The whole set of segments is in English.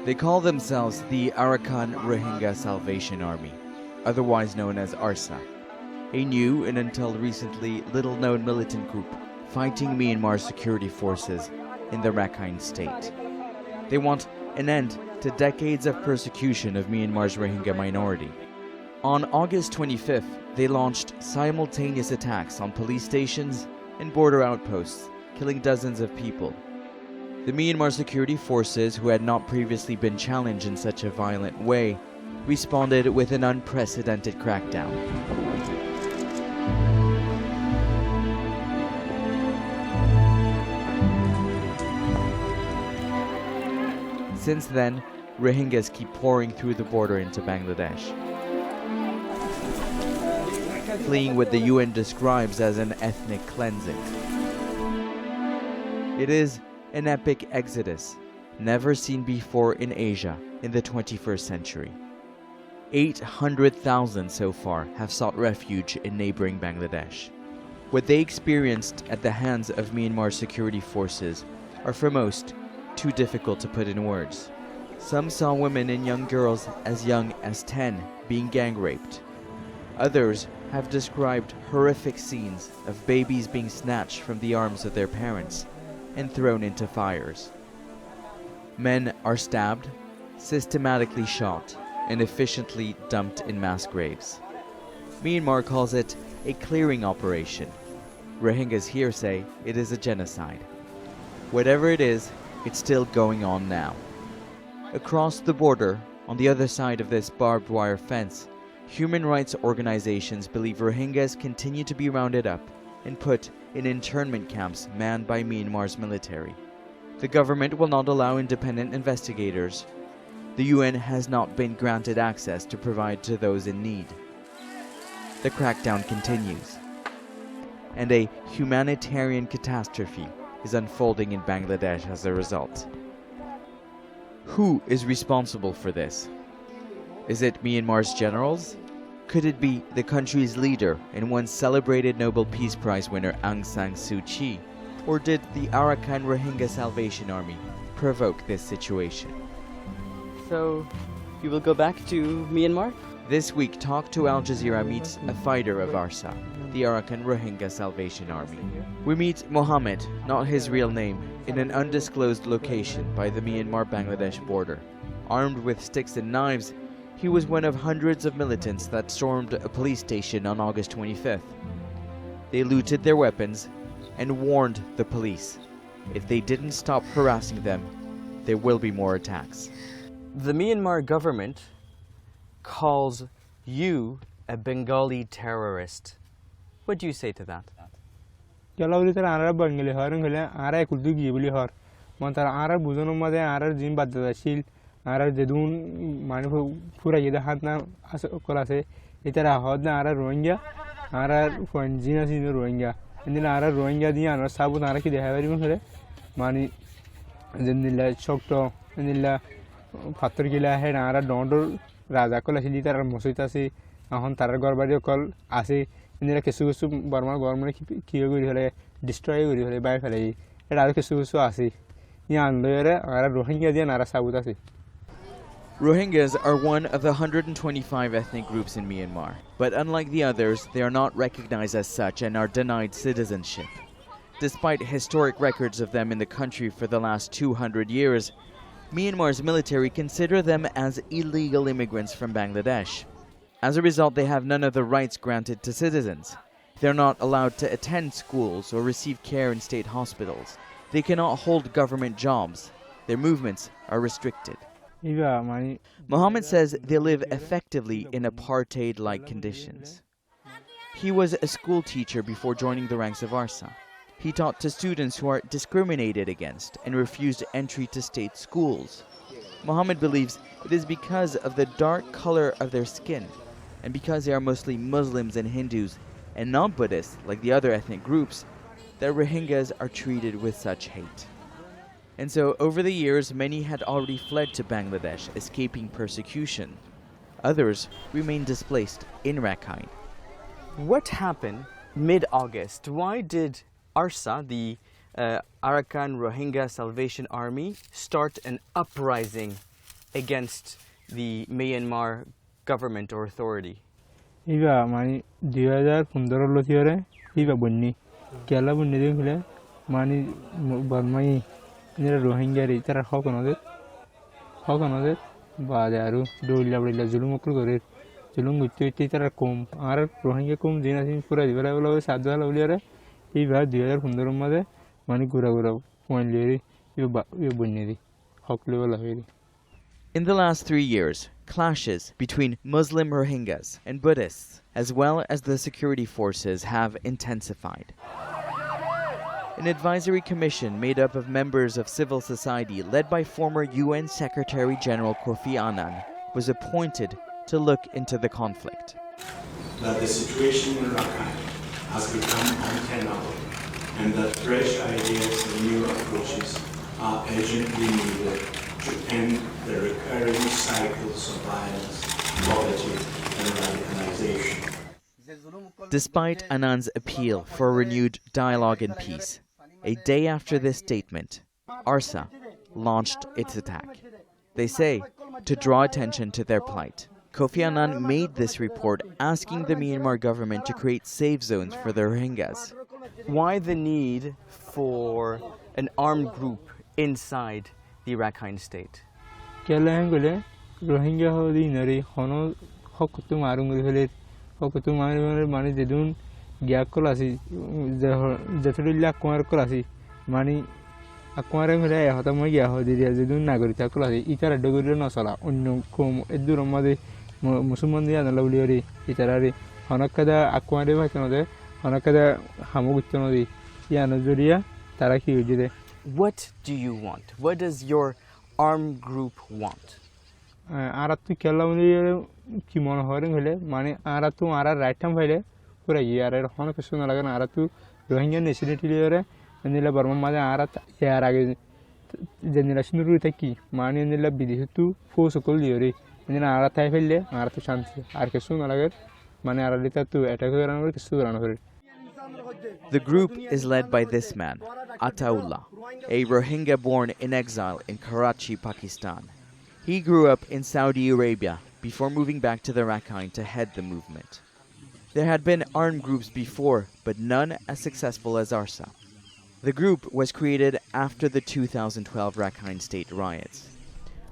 They call themselves the Arakan Rohingya Salvation Army, otherwise known as ARSA, a new and until recently little-known militant group fighting Myanmar security forces in the Rakhine state. They want an end to decades of persecution of Myanmar's Rohingya minority. On August 25th, they launched simultaneous attacks on police stations and border outposts, killing dozens of people. The Myanmar security forces, who had not previously been challenged in such a violent way, responded with an unprecedented crackdown. Since then, Rohingyas keep pouring through the border into Bangladesh, fleeing what the UN describes as an ethnic cleansing. It is an epic exodus, never seen before in Asia in the 21st century. 800,000 so far have sought refuge in neighboring Bangladesh. What they experienced at the hands of Myanmar security forces are for most too difficult to put in words. Some saw women and young girls as young as 10 being gang raped. Others have described horrific scenes of babies being snatched from the arms of their parents and thrown into fires. Men are stabbed, systematically shot, and efficiently dumped in mass graves. Myanmar calls it a clearing operation. Rohingyas here say it is a genocide. Whatever it is, it's still going on now. Across the border, on the other side of this barbed wire fence, human rights organizations believe Rohingyas continue to be rounded up and put in internment camps manned by Myanmar's military. The government will not allow independent investigators. The UN has not been granted access to provide to those in need. The crackdown continues, and a humanitarian catastrophe is unfolding in Bangladesh as a result. Who is responsible for this? Is it Myanmar's generals? Could it be the country's leader and once celebrated Nobel Peace Prize winner Aung San Suu Kyi? Or did the Arakan Rohingya Salvation Army provoke this situation? So, you will go back to Myanmar? This week, Talk To Al Jazeera meets a fighter of ARSA, the Arakan Rohingya Salvation Army. We meet Mohammed, not his real name, in an undisclosed location by the Myanmar-Bangladesh border. Armed with sticks and knives, he was one of hundreds of militants that stormed a police station on August 25th. They looted their weapons and warned the police. If they didn't stop harassing them, there will be more attacks. The Myanmar government calls you a Bengali terrorist. What do you say to that? Ara jedun manu pura yeda hatna as kolase itara hodna ara Rohingya ara fanjina sin Rohingya indil ara Rohingya diya ara sabun ara ki dehavari mun mani jendilla chokto indilla pathor gila he ara dondor raja kola sili tar mosoita se ahon tarar gorbari kol ase indilla kesu kesu barma gormone ki gori hole destroy gori hole bai phale eta ar kesu kesu ase yan loyere ara Rohingya diya ara sabuta se. Rohingyas are one of the 125 ethnic groups in Myanmar, but unlike the others, they are not recognized as such and are denied citizenship. Despite historic records of them in the country for the last 200 years, Myanmar's military consider them as illegal immigrants from Bangladesh. As a result, they have none of the rights granted to citizens. They're not allowed to attend schools or receive care in state hospitals. They cannot hold government jobs. Their movements are restricted. Mohammed says they live effectively in apartheid-like conditions. He was a school teacher before joining the ranks of ARSA. He taught to students who are discriminated against and refused entry to state schools. Mohammed believes it is because of the dark color of their skin and because they are mostly Muslims and Hindus and not Buddhists like the other ethnic groups that Rohingyas are treated with such hate. And so, over the years, many had already fled to Bangladesh, escaping persecution. Others remained displaced in Rakhine. What happened mid-August? Why did ARSA, the Arakan Rohingya Salvation Army, start an uprising against the Myanmar government or authority? Iba mani 2015 lo tiore iba bunni kala bunni de mani barmai nira Rohingya ri tara hokonodet baadaru dolla billa zulum okul gore zulum gutti tara kom ar Rohingya kom dina sin pura dibala bala sadwa lawliare iba 2015 made mani gura point leri iba bunni di hokle bala heri. In the last 3 years, clashes between Muslim Rohingyas and Buddhists, as well as the security forces, have intensified. An advisory commission made up of members of civil society, led by former UN Secretary General KOFI ANNAN, was appointed to look into the conflict. That the situation in Rakhine has become untenable and that fresh ideas and new approaches are urgently needed to end the recurring cycles of violence, poverty, and radicalization. Despite Annan's appeal for renewed dialogue and peace, a day after this statement, ARSA launched its attack. They say to draw attention to their plight. Kofi Annan made this report asking the Myanmar government to create safe zones for the Rohingyas. Why the need for an armed group inside the Rakhine state? Kala hangule Rohingya hodi nari hono hokutu marungul hole hokutu marungul mani dedun gyakolasi jatulilla kumar kolasi mani akware hole hota mo gya hodi dedun nagorita kolasi itara dogurilo nasala onno kom eduro made musulman dia na lawliori itarari honakada akware bhatanode honakada hamuguttonodi yana juriya taraki ujide. What do you want? What does your armed group want? Aratu kelawni kimono horing hole mane aratu ara rightam hole pura yare hono kesuna lagan aratu Rohingya nationality lere enila Burma made arat yarage generation ru taki mane enila bidihutu force kol lere enila aratai felle aratu shanti ar kesuna lagan mane aralita tu attack garanu kesu garanu. The group is led by this man, Ataullah, a Rohingya born in exile in Karachi, Pakistan. He grew up in Saudi Arabia before moving back to the Rakhine to head the movement. There had been armed groups before, but none as successful as ARSA. The group was created after the 2012 Rakhine state riots.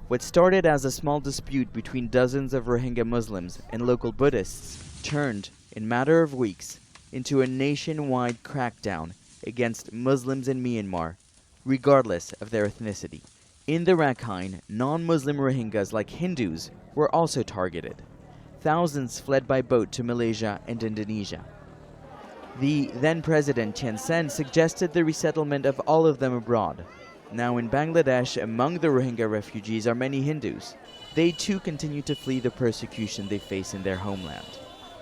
What started as a small dispute between dozens of Rohingya Muslims and local Buddhists turned, in a matter of weeks, into a nationwide crackdown against Muslims in Myanmar, regardless of their ethnicity. In the Rakhine, non-Muslim Rohingyas like Hindus were also targeted. Thousands fled by boat to Malaysia and Indonesia. The then-President Thein Sein suggested the resettlement of all of them abroad. Now in Bangladesh, among the Rohingya refugees are many Hindus. They too continue to flee the persecution they face in their homeland.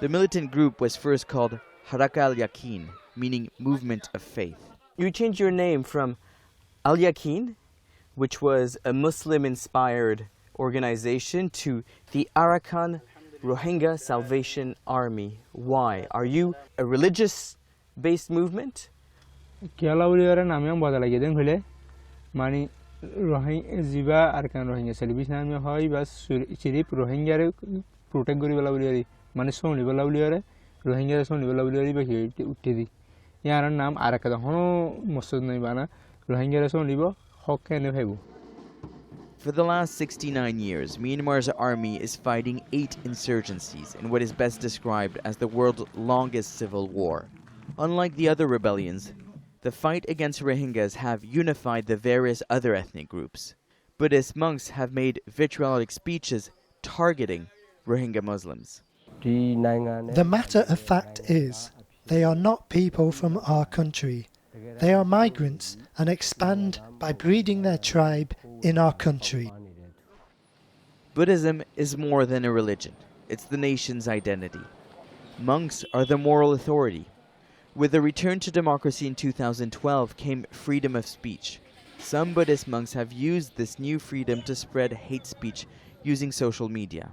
The militant group was first called Rakhine, meaning movement of faith. You changed your name from Al Yaqeen, which was a Muslim-inspired organization, to the Arakan Rohingya Salvation Army. Why? Are you a religious-based movement? Mani Ziba Arakan Rohingya Salvation Army hoy bas chirip Rohingya protect gori bala buliari mani son bala buliare Rohingya son bala buliari ba uttedi yaran naam Arakada hono mosod nai bana Rohingya son libo hokke ne bhaibu. For the last 69 years, Myanmar's army is fighting 8 insurgencies in what is best described as the world's longest civil war. Unlike the other rebellions, the fight against Rohingyas have unified the various other ethnic groups. Buddhist monks have made vitriolic speeches targeting Rohingya Muslims. The matter of fact is, they are not people from our country. They are migrants and expand by breeding their tribe in our country. Buddhism is more than a religion. It's the nation's identity. Monks are the moral authority. With the return to democracy in 2012 came freedom of speech. Some Buddhist monks have used this new freedom to spread hate speech using social media.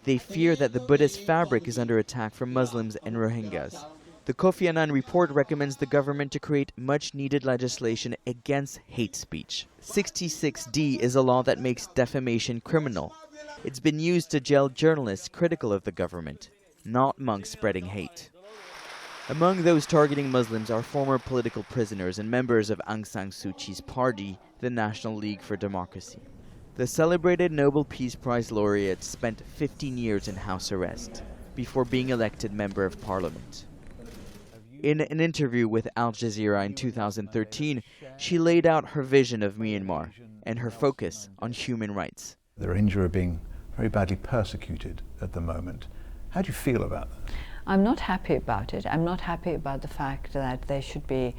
They fear that the Buddhist fabric is under attack from Muslims and Rohingyas. The Kofi Annan report recommends the government to create much-needed legislation against hate speech. 66D is a law that makes defamation criminal. It's been used to jail journalists critical of the government, not monks spreading hate. Among those targeting Muslims are former political prisoners and members of Aung San Suu Kyi's party, the National League for Democracy. The celebrated Nobel Peace Prize laureate spent 15 years in house arrest before being elected member of parliament. In an interview with Al Jazeera in 2013, she laid out her vision of Myanmar and her focus on human rights. The Rohingya are being very badly persecuted at the moment. How do you feel about that? I'm not happy about it. I'm not happy about the fact that there should be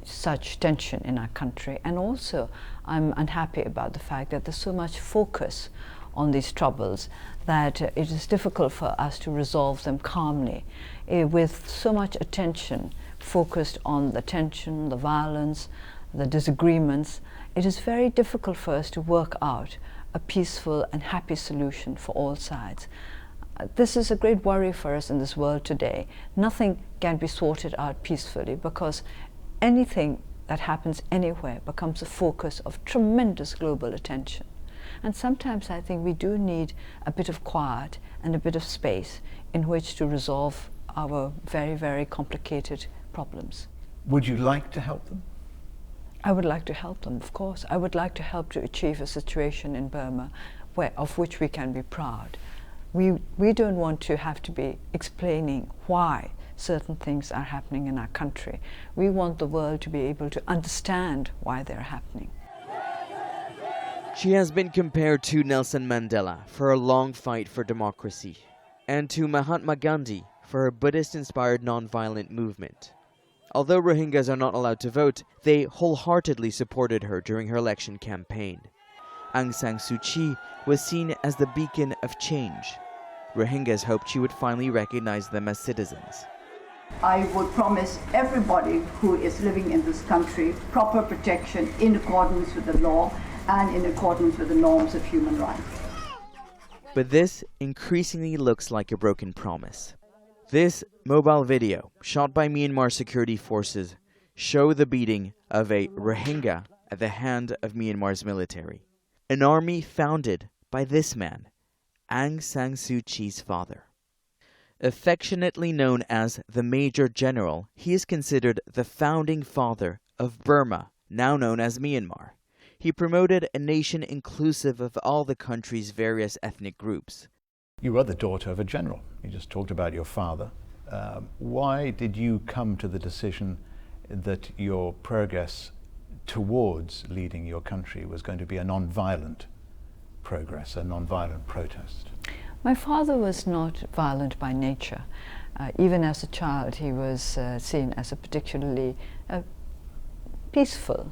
such tension in our country. And also, I'm unhappy about the fact that there's so much focus on these troubles that it is difficult for us to resolve them calmly. With so much attention focused on the tension, the violence, the disagreements, it is very difficult for us to work out a peaceful and happy solution for all sides. This is a great worry for us in this world today. Nothing can be sorted out peacefully because anything that happens anywhere becomes a focus of tremendous global attention. And sometimes I think we do need a bit of quiet and a bit of space in which to resolve our very, very complicated problems. Would you like to help them? I would like to help them, of course. I would like to help to achieve a situation in Burma of which we can be proud. We don't want to have to be explaining why certain things are happening in our country. We want the world to be able to understand why they're happening. She has been compared to Nelson Mandela for a long fight for democracy, and to Mahatma Gandhi for her Buddhist-inspired non-violent movement. Although Rohingyas are not allowed to vote, they wholeheartedly supported her during her election campaign. Aung San Suu Kyi was seen as the beacon of change. Rohingyas hoped she would finally recognize them as citizens. I would promise everybody who is living in this country proper protection in accordance with the law and in accordance with the norms of human rights. But this increasingly looks like a broken promise. This mobile video, shot by Myanmar security forces, show the beating of a Rohingya at the hand of Myanmar's military. An army founded by this man, Aung San Suu Kyi's father. Affectionately known as the Major General, he is considered the founding father of Burma, now known as Myanmar. He promoted a nation inclusive of all the country's various ethnic groups. You are the daughter of a general. You just talked about your father. Why did you come to the decision that your progress towards leading your country was going to be a non-violent progress, a non-violent protest? My father was not violent by nature. Even as a child, he was seen as a particularly peaceful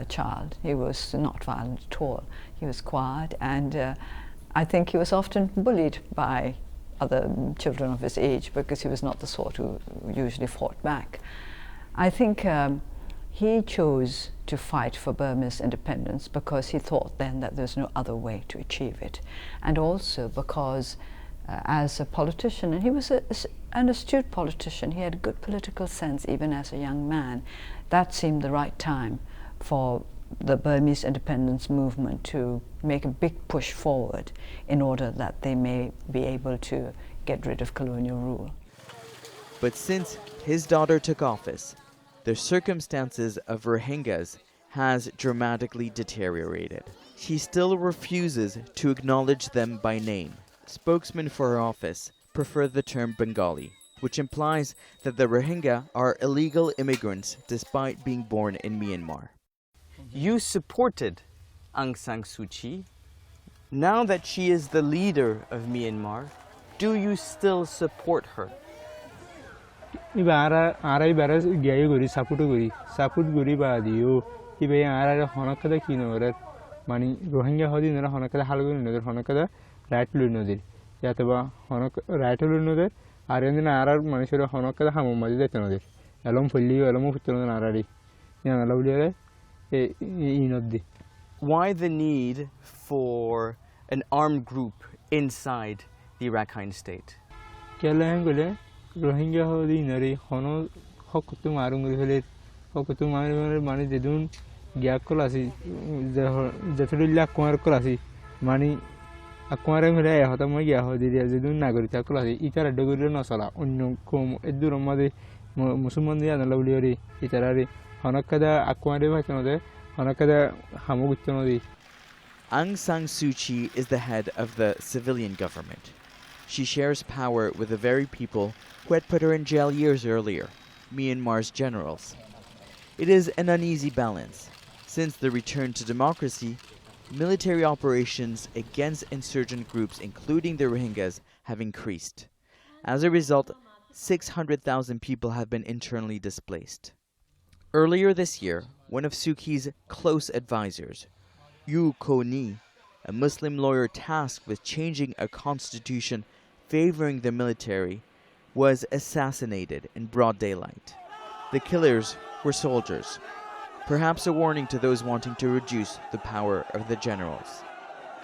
child. He was not violent at all. He was quiet, and I think he was often bullied by other children of his age because he was not the sort who usually fought back. I think he chose to fight for Burma's independence because he thought then that there's no other way to achieve it. And also because as a politician, and he was an astute politician, he had a good political sense even as a young man, that seemed the right time for the Burmese independence movement to make a big push forward in order that they may be able to get rid of colonial rule. But since his daughter took office, the circumstances of Rohingyas has dramatically deteriorated. She still refuses to acknowledge them by name. Spokesmen for her office prefer the term Bengali, which implies that the Rohingya are illegal immigrants despite being born in Myanmar. You supported Aung San Suu Kyi. Now that she is the leader of Myanmar, do you still support her? Iba ara baras gaya gori support gori ba diyo iba ara honakada kinorer mani Rohingya hodi nora honakada halgo noder honakada right lu noder yataba honak right lu noder arendina ara manishora honakada hamu madi dete noder alom fulli alom futron arari yana lawliere inoddi. Why the need for an armed group inside the Rakhine state? Kela hengole Rohingya hodi nari hono hokutu marungri fele hokutu marungri mani dedun gyakolasi jatulilla kumarkolasi mani akware mere hota mo gya hodi dedun nagorita kolasi itara dogori no sala onno kom eduro made musulman dia na lawliori itarari honakada akware bachonode honakada hamuguttonodi. Aung San Suu Kyi is the head of the civilian government. She shares power with the very people who had put her in jail years earlier, Myanmar's generals. It is an uneasy balance. Since the return to democracy, military operations against insurgent groups, including the Rohingyas, have increased. As a result, 600,000 people have been internally displaced. Earlier this year, one of Suu Kyi's close advisors, U Ko Ni, a Muslim lawyer tasked with changing a constitution favoring the military, was assassinated in broad daylight. The killers were soldiers, perhaps a warning to those wanting to reduce the power of the generals.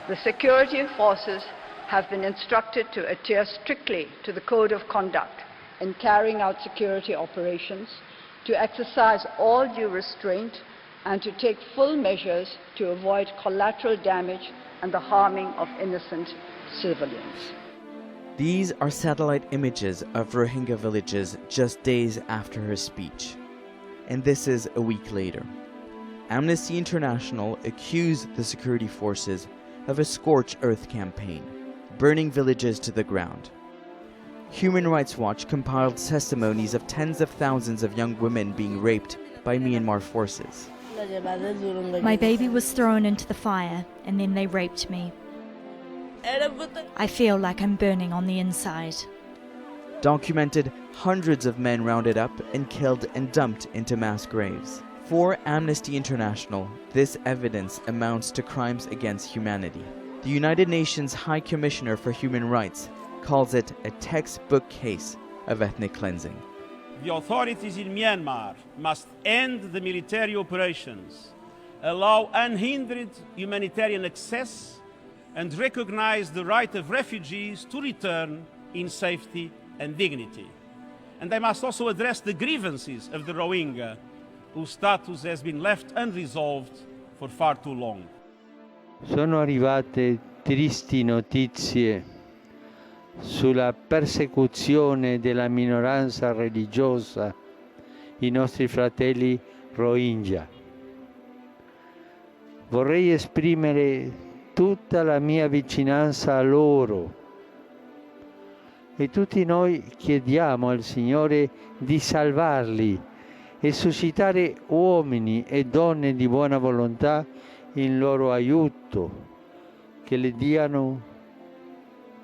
The security forces have been instructed to adhere strictly to the code of conduct in carrying out security operations, to exercise all due restraint, and to take full measures to avoid collateral damage and the harming of innocent civilians. These are satellite images of Rohingya villages just days after her speech. And this is a week later. Amnesty International accused the security forces of a scorched earth campaign, burning villages to the ground. Human Rights Watch compiled testimonies of tens of thousands of young women being raped by Myanmar forces. My baby was thrown into the fire and then they raped me. I feel like I'm burning on the inside. Documented hundreds of men rounded up and killed and dumped into mass graves. For Amnesty International, this evidence amounts to crimes against humanity. The United Nations High Commissioner for Human Rights calls it a textbook case of ethnic cleansing. The authorities in Myanmar must end the military operations, allow unhindered humanitarian access, and recognize the right of refugees to return in safety and dignity. And they must also address the grievances of the Rohingya, whose status has been left unresolved for far too long. Sono arrivate tristi notizie sulla persecuzione della minoranza religiosa, i nostri fratelli Rohingya. Vorrei esprimere tutta la mia vicinanza a loro e tutti noi chiediamo al Signore di salvarli e suscitare uomini e donne di buona volontà in loro aiuto, che le diano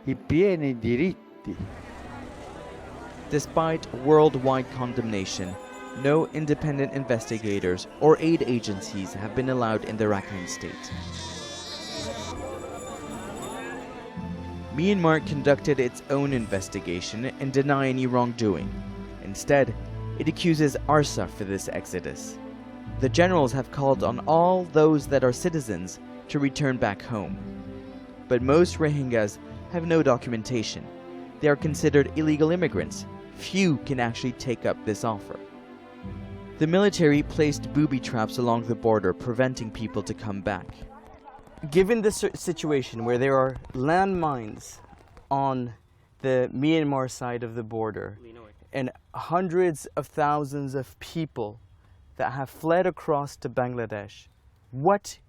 i pieni diritti. Despite worldwide condemnation, no independent investigators or aid agencies have been allowed in the Rakhine state. Myanmar conducted its own investigation and denied any wrongdoing. Instead, it accuses ARSA for this exodus. The generals have called on all those that are citizens to return back home. But most Rohingyas have no documentation. They are considered illegal immigrants. Few can actually take up this offer. The military placed booby traps along the border, preventing people to come back. Given this situation where there are landmines on the Myanmar side of the border and hundreds of thousands of people that have fled across to Bangladesh, what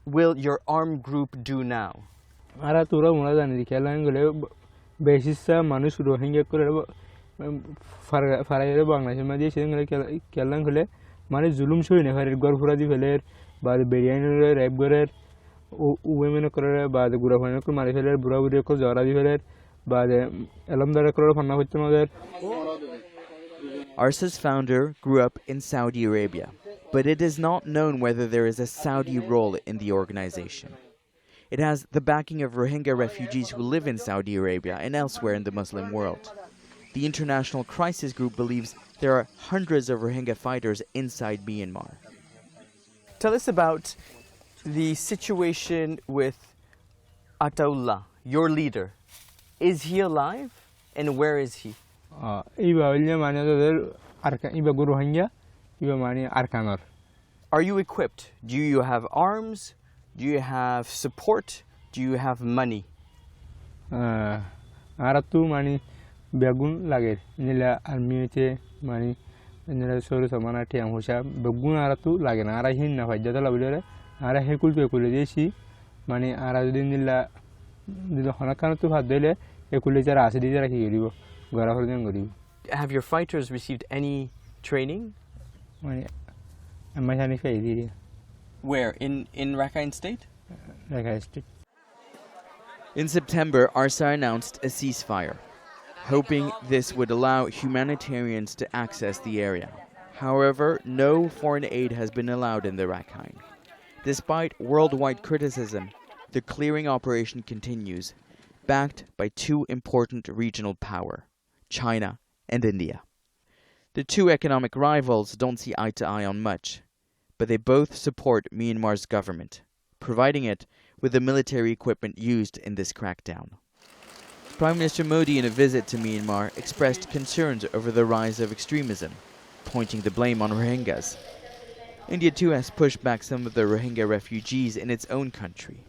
will your armed group do now? Ara tura muna dani dikhalan besissa manus Rohingya kore farayere Bangladesh madi shengale kellan khole mane zulum shoyne harer gor furadi feler bad beriyan rap gorer women kore bad gura phane ko mari feler bura buri ko jara di feler bad alamdar kore phanna hochche noder. ARSA's founder grew up in Saudi Arabia, but it is not known whether there is a Saudi role in the organization. It has the backing of Rohingya refugees who live in Saudi Arabia and elsewhere in the Muslim world. The International Crisis Group believes there are hundreds of Rohingya fighters inside Myanmar. Tell us about the situation with Ataullah, your leader. Is he alive, and where is he? iba olnya mane toder arkan iba guru Rohingya iba mane arkanor. Are you equipped? Do you have arms? Do you have support? Do you have money? Aratu mane begun lager nila armiyete mane nila soru samana tiang hosha begun aratu lager ara hin na fajjata labulere ara hekul pe kulesi mane ara din nila dilo hanakana tu hadele ekule jara asidi jara ki geribo gara horden goribo. Have your fighters received any training? Where? In Rakhine State? Rakhine State. In September, ARSA announced a ceasefire, hoping this would allow humanitarians to access the area. However, no foreign aid has been allowed in the Rakhine. Despite worldwide criticism, the clearing operation continues, backed by two important regional powers, China and India. The two economic rivals don't see eye to eye on much, but they both support Myanmar's government, providing it with the military equipment used in this crackdown. Prime Minister Modi, in a visit to Myanmar, expressed concerns over the rise of extremism, pointing the blame on Rohingyas. India too has pushed back some of the Rohingya refugees in its own country.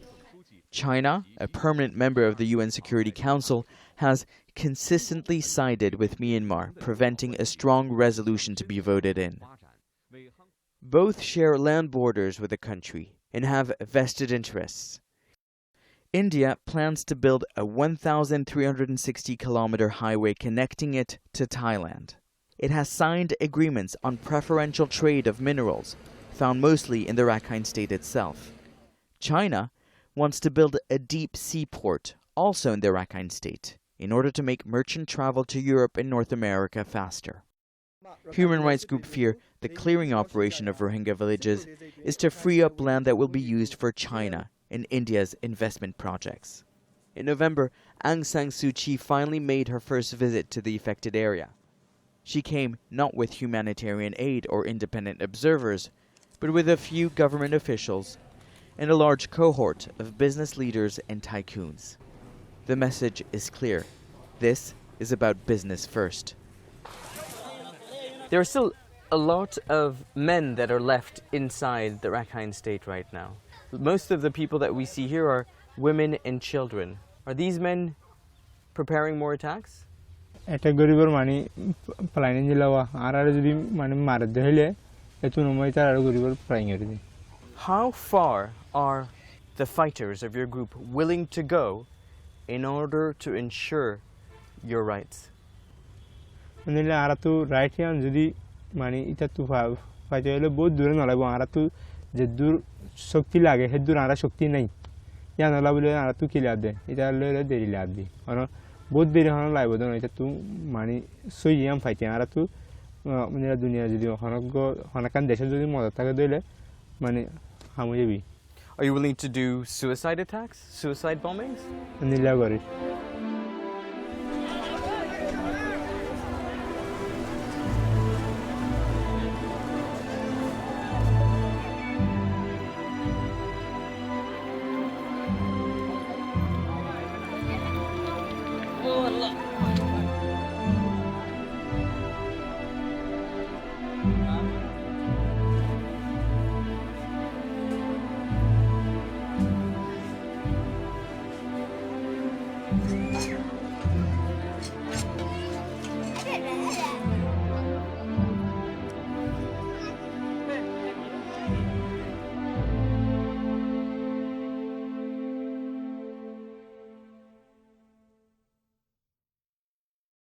China, a permanent member of the UN Security Council, has consistently sided with Myanmar, preventing a strong resolution to be voted in. Both share land borders with the country and have vested interests. India plans to build a 1,360-kilometer highway connecting it to Thailand. It has signed agreements on preferential trade of minerals, found mostly in the Rakhine State itself. China wants to build a deep seaport, also in the Rakhine State, in order to make merchant travel to Europe and North America faster. Human rights groups fear the clearing operation of Rohingya villages is to free up land that will be used for China and India's investment projects. In November, Aung San Suu Kyi finally made her first visit to the affected area. She came not with humanitarian aid or independent observers, but with a few government officials and a large cohort of business leaders and tycoons. The message is clear. This is about business first. There are still a lot of men that are left inside the Rakhine State right now. Most of the people that we see here are women and children. Are these men preparing more attacks? Eta goribar mani planning jilawa arare jodi mani mar dehile etuno moi tar goribar planning erdi. How far are the fighters of your group willing to go in order to ensure your rights? Nile aratu right yan jodi mani ita tu fajele bahut dur na lagbo aratu jedur shakti lage hedur ara shakti nai ya na labule aratu kilade ita lele deri ladi ono bahut deri hana laibo don ita tu mani soyam fight aratu nile dunia jodi hanakan deshe jodi moda take dele mani hamujebi. Are you willing to do suicide attacks? Suicide bombings? Nile gori.